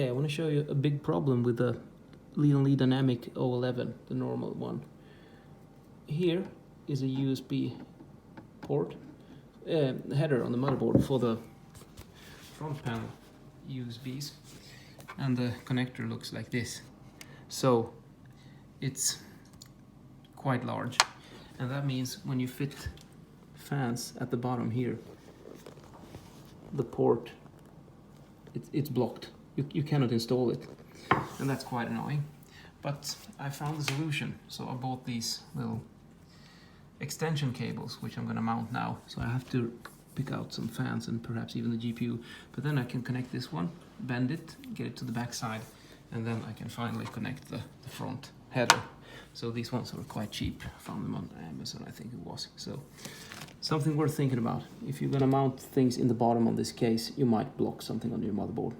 Okay, I want to show you a big problem with the Lian Li Dynamic 011, the normal one. Here is a USB port, header on the motherboard for the front panel USBs, and the connector looks like this. So it's quite large, and that means when you fit fans at the bottom here, the port, it's blocked. You cannot install it, and that's quite annoying. But I found a solution, so I bought these little extension cables, which I'm going to mount now. So I have to pick out some fans and perhaps even the GPU, but then I can connect this one, bend it, get it to the back side, and then I can finally connect the front header. So these ones are quite cheap. I found them on Amazon, I think it was. So something worth thinking about. If you're going to mount things in the bottom of this case, you might block something on your motherboard.